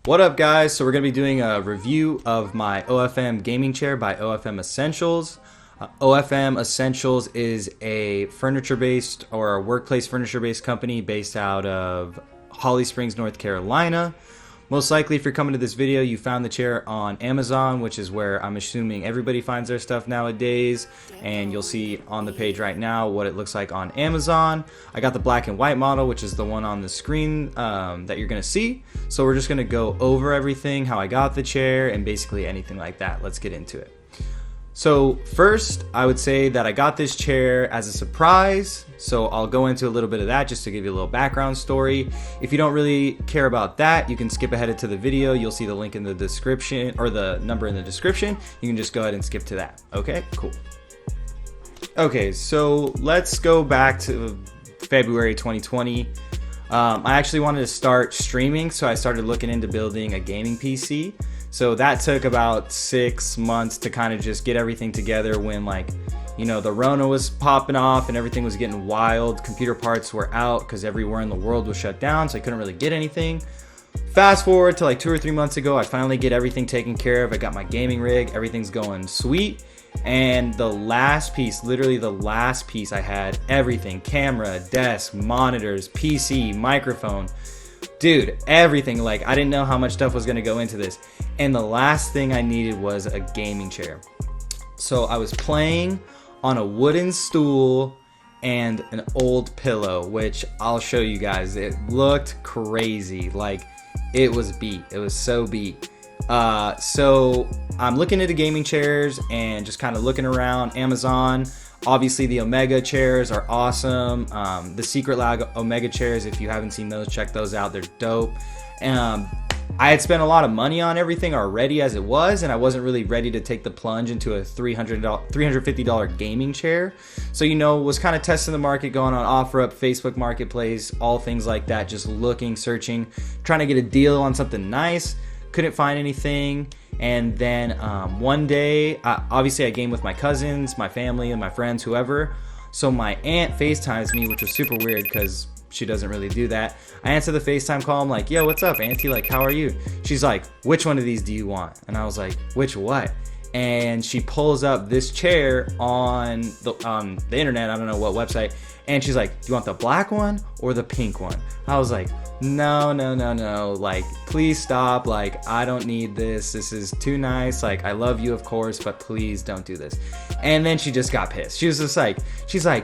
What up, guys? So we're going to be doing a review of my OFM gaming chair by OFM Essentials. OFM Essentials is a furniture-based or a workplace furniture-based company based out of Holly Springs, North Carolina. Most likely, if you're coming to this video, you found the chair on Amazon, which is where I'm assuming everybody finds their stuff nowadays. And you'll see on the page right now what it looks like on Amazon. I got the black and white model, which is the one on the screen that you're going to see. So we're just going to go over everything, how I got the chair, and basically anything like that. Let's get into it. So first, I would say that I got this chair as a surprise, so I'll go into a little bit of that just to give you a little background story. If you don't really care about that, you can skip ahead to the video. You'll see the link in the description, or the number in the description. You can just go ahead and skip to that. Okay, cool. Okay, so let's go back to February 2020. I actually wanted to start streaming, so I started looking into building a gaming PC. So that took about 6 months to kind of just get everything together when, like, you know, the Rona was popping off and everything was getting wild. Computer parts were out because everywhere in the world was shut down, so I couldn't really get anything. Fast forward to like 2 or 3 months ago, I finally get everything taken care of. I got my gaming rig, everything's going sweet. And the last piece, literally the last piece I had, everything, camera, desk, monitors, PC, microphone, dude, everything. Like, I didn't know how much stuff was going to go into this. And the last thing I needed was a gaming chair. So I was playing on a wooden stool and an old pillow, which I'll show you guys. It looked crazy. Like, it was beat. It was so beat. So I'm looking at the gaming chairs and just kind of looking around Amazon. Obviously, the Omega chairs are awesome. The Secret Lab Omega chairs, if you haven't seen those, check those out. They're dope. I had spent a lot of money on everything already as it was, and I wasn't really ready to take the plunge into a $350 gaming chair. So, you know, was kind of testing the market, going on OfferUp, Facebook Marketplace, all things like that, just looking, searching, trying to get a deal on something nice. Couldn't find anything. And then one day, obviously I game with my cousins, my family, and my friends, whoever. So my aunt FaceTimes me, which was super weird because she doesn't really do that. I answer the FaceTime call. I'm like, yo, what's up, auntie? Like, how are you? She's like, which one of these do you want? And I was like, which what? And she pulls up this chair on the internet. I don't know what website. And she's like, do you want the black one or the pink one? I was like, no. Like, please stop. Like, I don't need this. This is too nice. Like, I love you, of course, but please don't do this. And then she just got pissed. She was just like,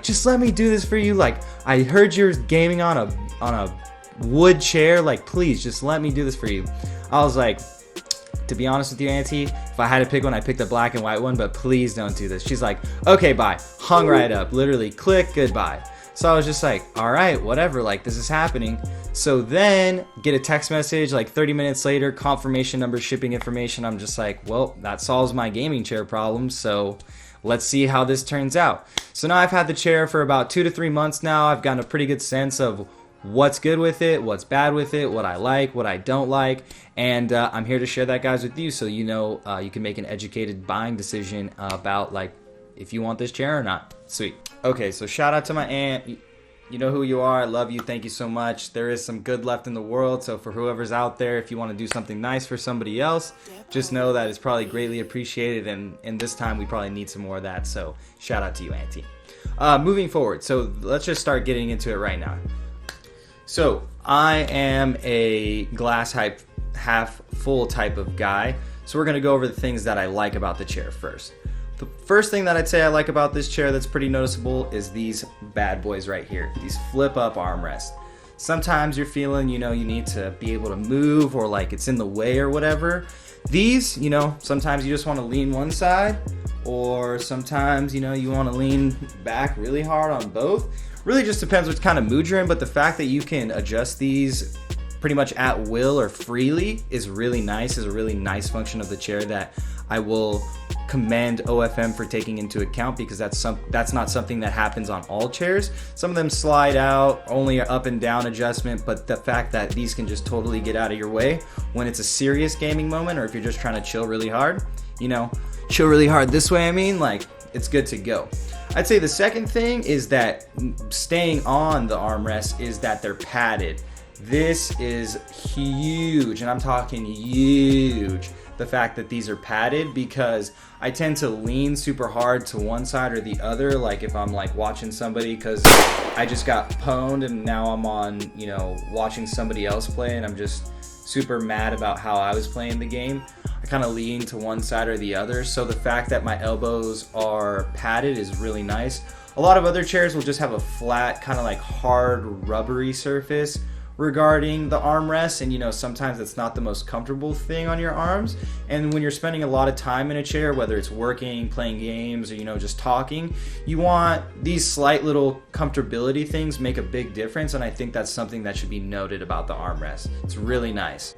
just let me do this for you. Like, I heard you're gaming on a wood chair. Like, please just let me do this for you. I was like, to be honest with you, auntie, if I had to pick one, I'd pick the black and white one, but please don't do this. She's like, okay, bye. Hung right up. Literally, click, goodbye. So I was just like, all right, whatever, like, this is happening. So then get a text message like 30 minutes later, confirmation number, shipping information. I'm just like, well, that solves my gaming chair problem. So let's see how this turns out. So now I've had the chair for about 2 to 3 months now. I've gotten a pretty good sense of what's good with it, what's bad with it, what I like, what I don't like. And I'm here to share that, guys, with you, so you know you can make an educated buying decision about, like, if you want this chair or not. Sweet. Okay, so shout out to my aunt. You know who you are. I love you. Thank you so much. There is some good left in the world. So for whoever's out there, if you want to do something nice for somebody else, just know that it's probably greatly appreciated. And in this time, we probably need some more of that. So shout out to you, auntie. Moving forward. So let's just start getting into it right now. So I am a glass half full type of guy. So we're going to go over the things that I like about the chair first. The first thing that I'd say I like about this chair that's pretty noticeable is these bad boys right here, these flip up armrests. Sometimes you're feeling, you know, you need to be able to move, or like it's in the way or whatever. These, you know, sometimes you just want to lean one side, or sometimes, you know, you want to lean back really hard on both. Really just depends what kind of mood you're in, but the fact that you can adjust these pretty much at will or freely is really nice, is a really nice function of the chair that I will commend OFM for taking into account, because that's not something that happens on all chairs. Some of them slide out, only an up and down adjustment, but the fact that these can just totally get out of your way when it's a serious gaming moment, or if you're just trying to chill really hard, you know, chill really hard this way, I mean, like, it's good to go. I'd say the second thing is that staying on the armrest is that they're padded. This is huge, and I'm talking huge. The fact that these are padded, because I tend to lean super hard to one side or the other, like if I'm like watching somebody, because I just got pwned and now I'm on, you know, watching somebody else play and I'm just super mad about how I was playing the game. I kind of lean to one side or the other, so the fact that my elbows are padded is really nice. A lot of other chairs will just have a flat, kind of like hard rubbery surface regarding the armrest, and you know, sometimes it's not the most comfortable thing on your arms. And when you're spending a lot of time in a chair, whether it's working, playing games, or you know, just talking, you want these slight little comfortability things make a big difference, and I think that's something that should be noted about the armrest. It's really nice.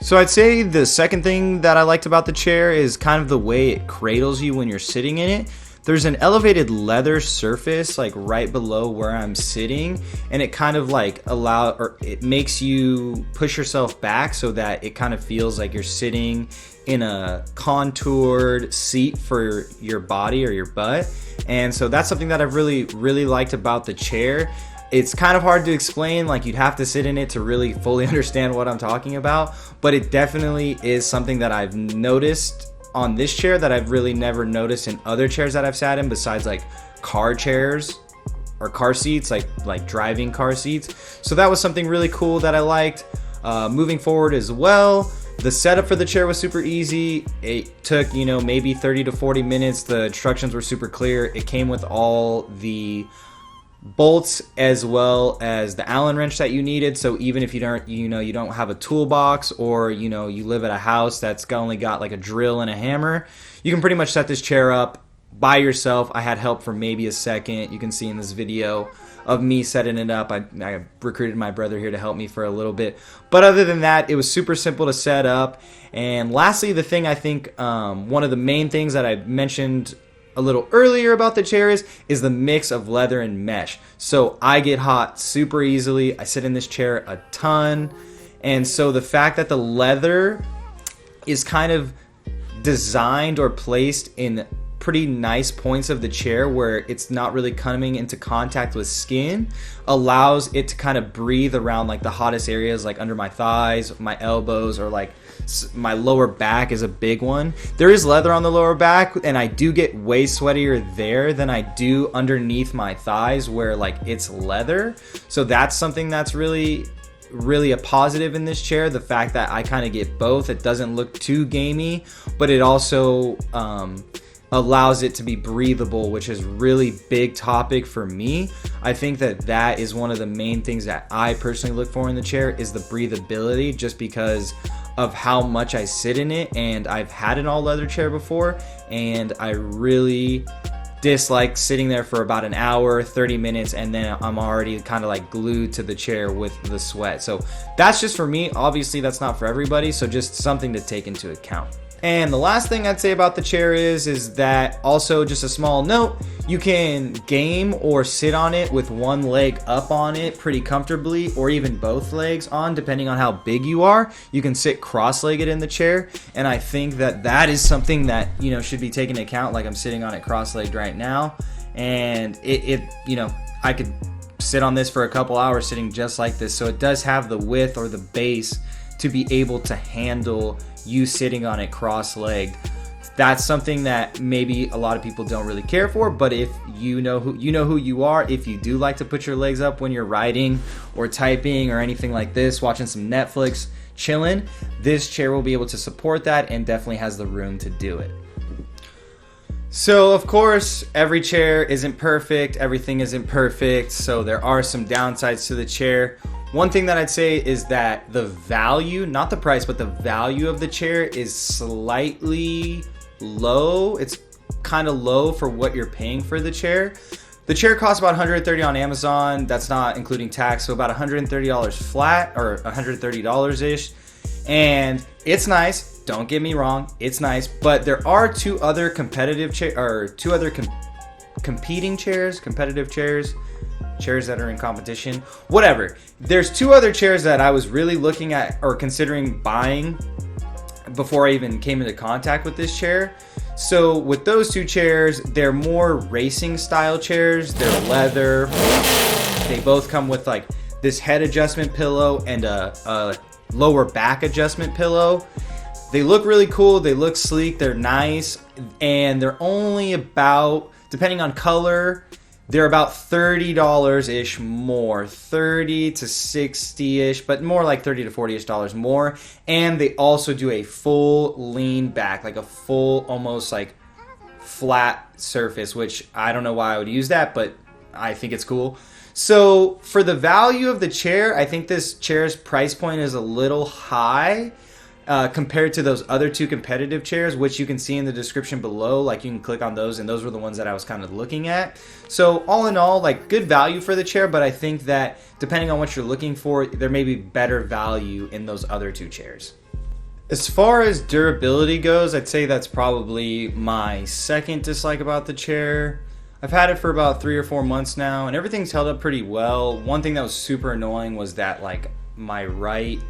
So I'd say the second thing that I liked about the chair is kind of the way it cradles you when you're sitting in it. There's an elevated leather surface like right below where I'm sitting, and it kind of like it makes you push yourself back so that it kind of feels like you're sitting in a contoured seat for your body or your butt. And so that's something that I've really liked about the chair. It's kind of hard to explain, like you'd have to sit in it to really fully understand what I'm talking about, but it definitely is something that I've noticed on this chair that I've really never noticed in other chairs that I've sat in, besides like car chairs or car seats, like driving car seats. So that was something really cool that I liked. Moving forward as well, the setup for the chair was super easy. It took, you know, maybe 30 to 40 minutes. The instructions were super clear. It came with all the bolts as well as the Allen wrench that you needed. So even if you don't have a toolbox, or you know, you live at a house that's only got like a drill and a hammer, you can pretty much set this chair up by yourself. I had help for maybe a second. You can see in this video of me setting it up. I recruited my brother here to help me for a little bit, but other than that, it was super simple to set up. And lastly, the thing I think one of the main things that I mentioned a little earlier about the chair is the mix of leather and mesh. So I get hot super easily. I sit in this chair a ton, and so the fact that the leather is kind of designed or placed in pretty nice points of the chair where it's not really coming into contact with skin allows it to kind of breathe around like the hottest areas, like under my thighs, my elbows, or like my lower back is a big one. There is leather on the lower back, and I do get way sweatier there than I do underneath my thighs where like it's leather. So that's something that's really a positive in this chair, the fact that I kind of get both. It doesn't look too gamey, but it also allows it to be breathable, which is really big topic for me. I think that is one of the main things that I personally look for in the chair, is the breathability, just because of how much I sit in it. And I've had an all leather chair before, and I really dislike sitting there for about an hour, 30 minutes, and then I'm already kind of like glued to the chair with the sweat. So that's just for me. Obviously that's not for everybody, so just something to take into account. And the last thing I'd say about the chair is that, also just a small note, you can game or sit on it with one leg up on it pretty comfortably, or even both legs on, depending on how big you are. You can sit cross-legged in the chair, and I think that is something that, you know, should be taken into account. Like I'm sitting on it cross-legged right now, and it you know, I could sit on this for a couple hours sitting just like this. So it does have the width or the base to be able to handle you sitting on it cross-legged. That's something that maybe a lot of people don't really care for, but if you know who you are, if you do like to put your legs up when you're writing or typing or anything like this, watching some Netflix, chilling, this chair will be able to support that and definitely has the room to do it. So of course, every chair isn't perfect, everything isn't perfect, so there are some downsides to the chair. One thing that I'd say is that the value, not the price, but the value of the chair is slightly low. It's kind of low for what you're paying for the chair. The chair costs about $130 on Amazon. That's not including tax, so about $130 flat, or $130-ish. And it's nice. Don't get me wrong, it's nice. But there are two other competing chairs. Chairs that are in competition, whatever. There's two other chairs that I was really looking at or considering buying before I even came into contact with this chair. So with those two chairs, they're more racing style chairs. They're leather. They both come with like this head adjustment pillow and a lower back adjustment pillow. They look really cool, they look sleek, they're nice, and they're only about, depending on color, they're about $30-ish more, 30 to 60-ish, but more like 30 to 40-ish dollars more. And they also do a full lean back, like a full, almost like flat surface, which I don't know why I would use that, but I think it's cool. So for the value of the chair, I think this chair's price point is a little high compared to those other two competitive chairs, which you can see in the description below. Like, you can click on those, and those were the ones that I was kind of looking at. So all in all, like, good value for the chair, but I think that depending on what you're looking for, there may be better value in those other two chairs. As far as durability goes, I'd say that's probably my second dislike about the chair. I've had it for about 3 or 4 months now, and everything's held up pretty well. One thing that was super annoying was that, like, my right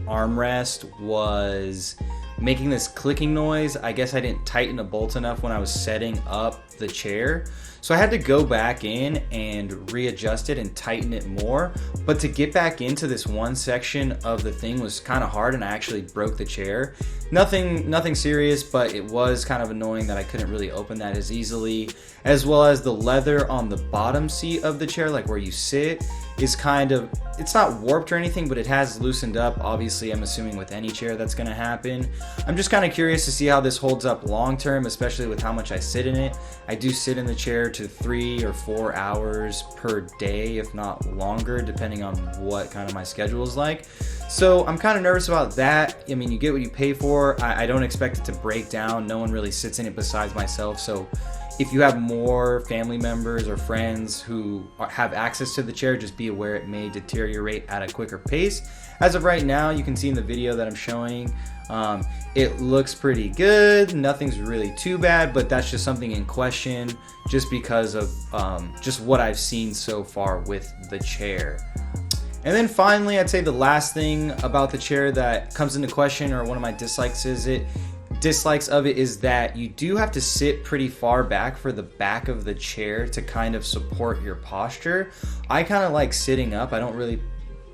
armrest was making this clicking noise. I guess I didn't tighten a bolt enough when I was setting up the chair. So I had to go back in and readjust it and tighten it more. But to get back into this one section of the thing was kind of hard, and I actually broke the chair. Nothing serious, but it was kind of annoying that I couldn't really open that as easily. As well as the leather on the bottom seat of the chair, like where you sit, is kind of, it's not warped or anything, but it has loosened up. Obviously, I'm assuming with any chair that's going to happen. I'm just kind of curious to see how this holds up long term, especially with how much I sit in it. I do sit in the chair to 3 or 4 hours per day, if not longer, depending on what kind of my schedule is like. So I'm kind of nervous about that. I mean, you get what you pay for. I don't expect it to break down. No one really sits in it besides myself. So if you have more family members or friends who have access to the chair, just be aware it may deteriorate at a quicker pace. As of right now, you can see in the video that I'm showing, it looks pretty good. Nothing's really too bad, but that's just something in question just because of just what I've seen so far with the chair. And then finally, I'd say the last thing about the chair that comes into question, or one of my dislikes of it, is that you do have to sit pretty far back for the back of the chair to kind of support your posture. I kind of like sitting up. I don't really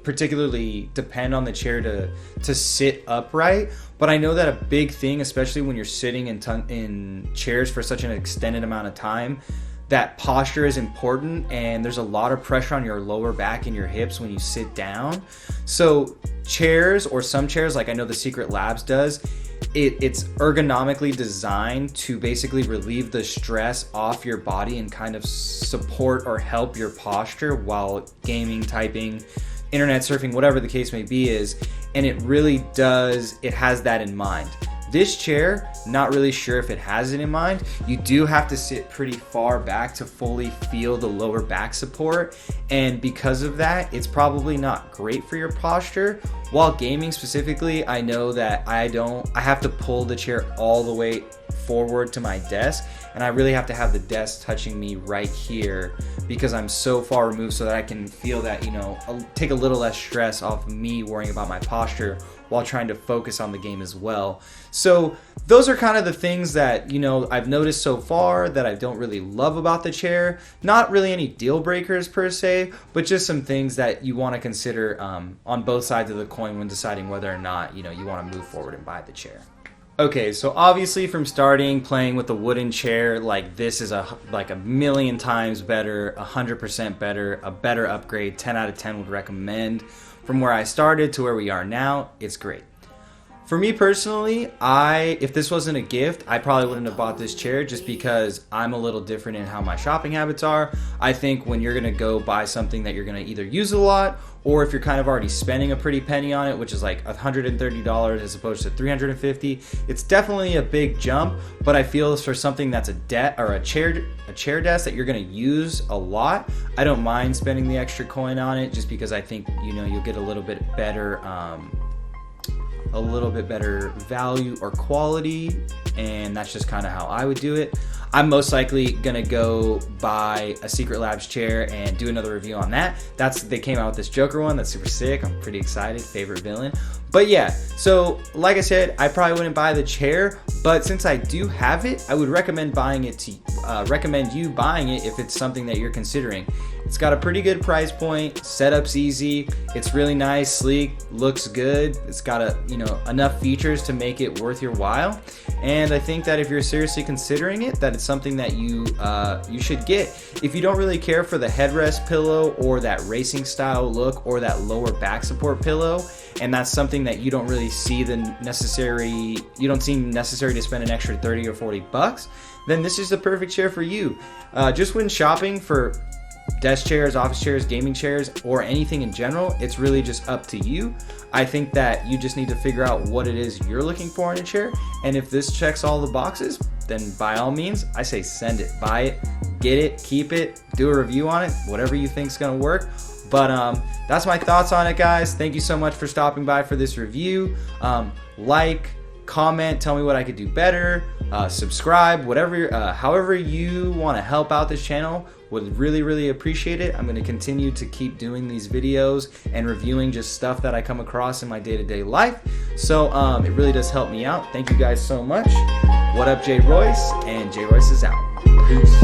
particularly depend on the chair to sit upright, but I know that a big thing, especially when you're sitting in chairs for such an extended amount of time, that posture is important, and there's a lot of pressure on your lower back and your hips when you sit down. So chairs, or some chairs, like I know the Secret Labs does, it's ergonomically designed to basically relieve the stress off your body and kind of support or help your posture while gaming, typing, internet surfing, whatever the case may be is. And it really does, it has that in mind. This chair, not really sure if it has it in mind. You do have to sit pretty far back to fully feel the lower back support, and because of that, it's probably not great for your posture. While gaming specifically, I know that I have to pull the chair all the way forward to my desk, and I really have to have the desk touching me right here because I'm so far removed, so that I can feel that, take a little less stress off of me worrying about my posture while trying to focus on the game as well. So those are kind of the things that, I've noticed so far that I don't really love about the chair. Not really any deal breakers per se, but just some things that you want to consider on both sides of the coin when deciding whether or not, you want to move forward and buy the chair. Okay, so obviously from starting playing with a wooden chair, like, this is a million times better, 100% better, a better upgrade, 10 out of 10 would recommend. From where I started to where we are now, it's great. For me personally, if this wasn't a gift, I probably wouldn't have bought this chair, just because I'm a little different in how my shopping habits are. I think when you're gonna go buy something that you're gonna either use a lot, or if you're kind of already spending a pretty penny on it, which is like $130 as opposed to $350, it's definitely a big jump. But I feel for something that's a chair desk that you're gonna use a lot, I don't mind spending the extra coin on it, just because I think you'll get a little bit better value or quality, and that's just kind of how I would do it. I'm most likely gonna go buy a Secret Labs chair and do another review on that. They came out with this Joker one that's super sick. I'm pretty excited, favorite villain. But yeah, so like I said, I probably wouldn't buy the chair, but since I do have it, I would recommend you buying it if it's something that you're considering. It's got a pretty good price point. Setup's easy. It's really nice, sleek, looks good. It's got enough features to make it worth your while. And I think that if you're seriously considering it, that it's something that you should get. If you don't really care for the headrest pillow or that racing style look or that lower back support pillow, and that's something that you don't really see necessary to spend an extra 30 or 40 bucks, then this is the perfect chair for you. Just when shopping for desk chairs, office chairs, gaming chairs, or anything in general, it's really just up to you. I think that you just need to figure out what it is you're looking for in a chair, and if this checks all the boxes, then by all means, I say send it, buy it, get it, keep it, do a review on it, whatever you think is gonna work. But that's my thoughts on it, guys. Thank you so much for stopping by for this review. Like, comment, tell me what I could do better, subscribe, however you want to help out this channel, would really appreciate it. I'm going to continue to keep doing these videos and reviewing just stuff that I come across in my day-to-day life. So it really does help me out. Thank you guys so much. What up, J Royce, and J Royce is out. Peace.